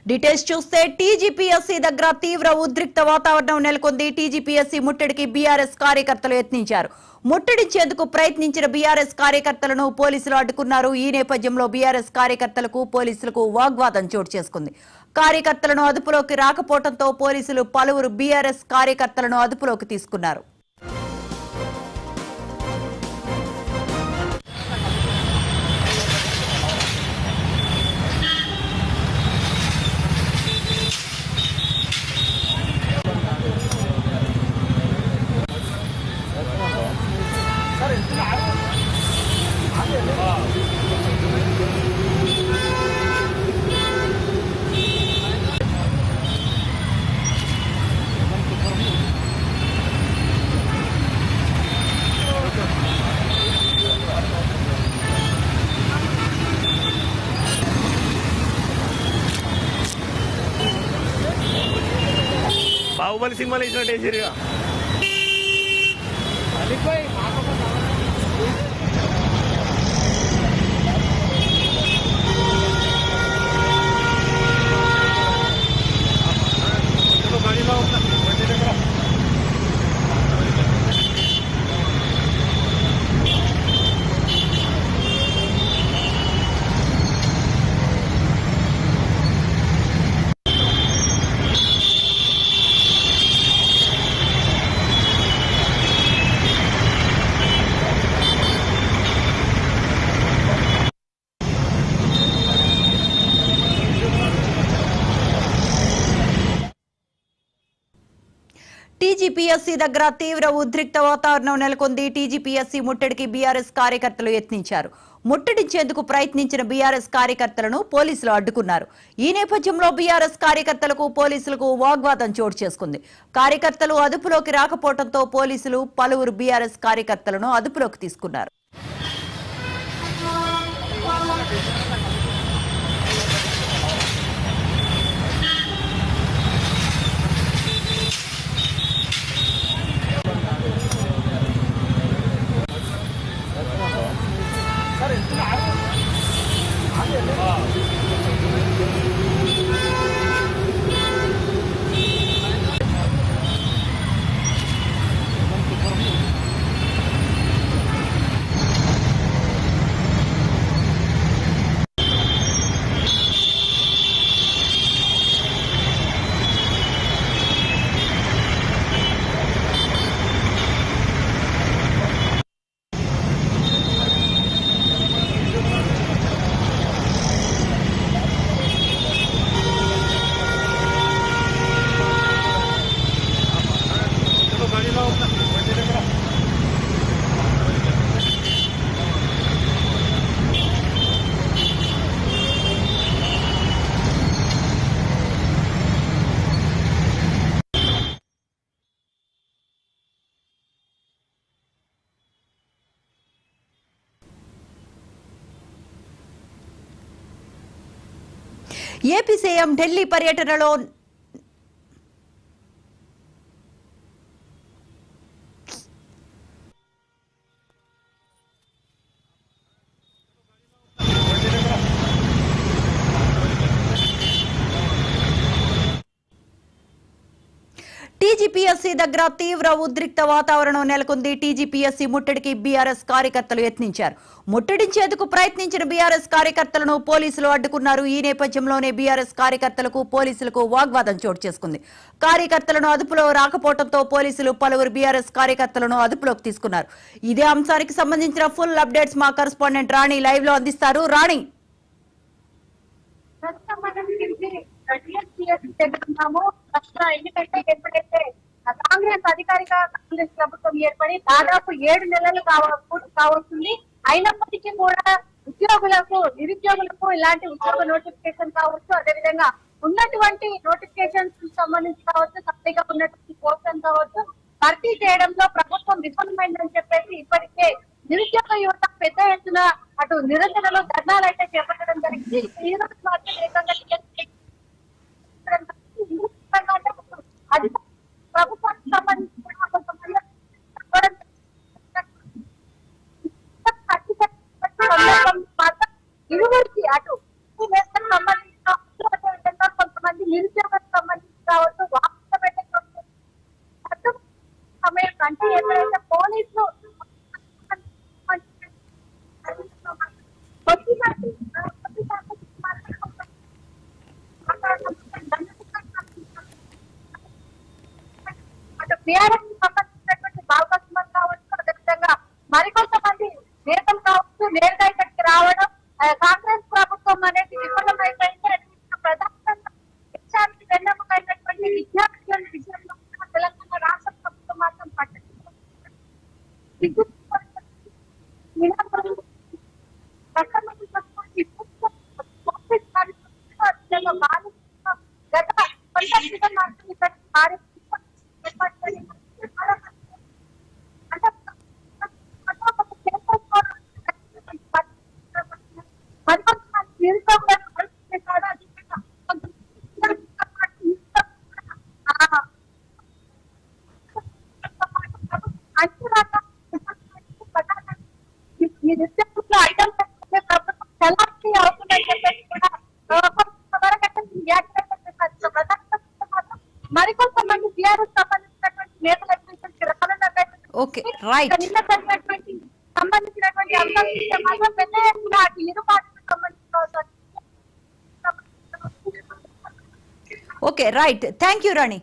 Details చూస్తే TGPSC దగ్గర తీవ్ర ఉద్రిక్త వాతావరణం నెలకొంది. టీజీపీఎస్సీ ముట్టడికి బీఆర్ఎస్ కార్యకర్తలు యత్నించారు. ముట్టడించేందుకు ప్రయత్నించిన బీఆర్ఎస్ కార్యకర్తలను పోలీసులు అడ్డుకున్నారు. ఈ నేపథ్యంలో బీఆర్ఎస్ కార్యకర్తలకు పోలీసులకు వాగ్వాదం చోటు చేసుకుంది. కార్యకర్తలను అదుపులోకి రాకపోవడంతో పోలీసులు పలువురు బీఆర్ఎస్ కార్యకర్తలను అదుపులోకి తీసుకున్నారు. బాహుబలి సినిమాలు ఇచ్చినట్టు వేసిరుగా టీజీపీఎస్సీ దగ్గర తీవ్ర ఉద్రిక్త వాతావరణం నెలకొంది. టీజీపీఎస్సీ ముట్టడికి బీఆర్ఎస్ కార్యకర్తలు యత్నించారు. ముట్టడించేందుకు ప్రయత్నించిన బీఆర్ఎస్ కార్యకర్తలను పోలీసులు అడ్డుకున్నారు. ఈ నేపథ్యంలో బీఆర్ఎస్ కార్యకర్తలకు పోలీసులకు వాగ్వాదం చోటు చేసుకుంది. కార్యకర్తలు అదుపులోకి రాకపోవడంతో పోలీసులు పలువురు బీఆర్ఎస్ కార్యకర్తలను అదుపులోకి తీసుకున్నారు. ఏపీ సీఎం ఢిల్లీ పర్యటనలో టీజీపీఎస్సీ దగ్గర తీవ్ర ఉద్రిక్త వాతావరణం నెలకొంది. టీజీపీఎస్సీ ముట్టడికి బీఆర్ఎస్ కార్యకర్తలు యత్నించారు. ముట్టడించేందుకు ప్రయత్నించిన బీఆర్ఎస్ కార్యకర్తలను పోలీసులు అడ్డుకున్నారు. ఈ నేపథ్యంలోనే బీఆర్ఎస్ కార్యకర్తలకు పోలీసులకు వాగ్వాదం చోటు చేసుకుంది. కార్యకర్తలను అదుపులో రాకపోవడంతో పోలీసులు పలువురు బీఆర్ఎస్ కార్యకర్తలను అదుపులోకి తీసుకున్నారు. ఇదే అంశానికి సంబంధించిన ఫుల్ అప్డేట్స్ మా కరెస్పాండెంట్ రాణి లైవ్ లో అందిస్తారు. రాణి, ఎందుకంటే ఎప్పుడైతే కాంగ్రెస్ అధికారిక కాంగ్రెస్ ప్రభుత్వం ఏర్పడి దాదాపు 7 నెలలు కావస్తుంది. అయినప్పటికీ కూడా ఉద్యోగులకు, నిరుద్యోగులకు ఇలాంటి ఉద్యోగ నోటిఫికేషన్ కావచ్చు, అదేవిధంగా ఉన్నటువంటి నోటిఫికేషన్స్ సంబంధించి కావచ్చు, ఖాళీగా ఉన్నటువంటి పోస్టులను కావచ్చు భర్తీ చేయడంలో ప్రభుత్వం విఫలమైందని చెప్పేసి ఇప్పటికే నిరుద్యోగ యువత పెద్ద ఎత్తున అటు నిరసనలు, ధర్నాలు అయితే చేపట్టడం జరిగింది. ఈ రోజు మాత్రం ఏకంగా అది ప్రభుత్వానికి సంబంధించి ఇరువురికి అటు సంబంధించిన కొంత టీఆర్ఎస్ కి సంబంధించినటువంటి బాలకృష్ణ కావచ్చు, అదేవిధంగా మరికొంతమంది నేతలు కావచ్చు నేరుగా ఇక్కడికి రావడం, కాంగ్రెస్ ప్రభుత్వం అనేది విఫలమైపోయింది. ప్రధానంగా దేశానికి వెన్నెముకైనటువంటి విద్యార్థుల విషయంలో తెలంగాణ రాష్ట్ర ప్రభుత్వం మాత్రం ఈ నిత్యంలో ఐటమ్స్ చలామణి అవుతుందని చెప్పేసి కూడా మరికొంతమంది టీఆర్ఎస్ సంబంధించినటువంటి నేతలు ఓకే, రైట్. నిన్న జరిగినటువంటి సంబంధించినటువంటి అంశాలు మాత్రం పెద్ద ఎత్తున అటు ఇరు పార్టీలకు సంబంధించిన okay, right. Thank you Rani.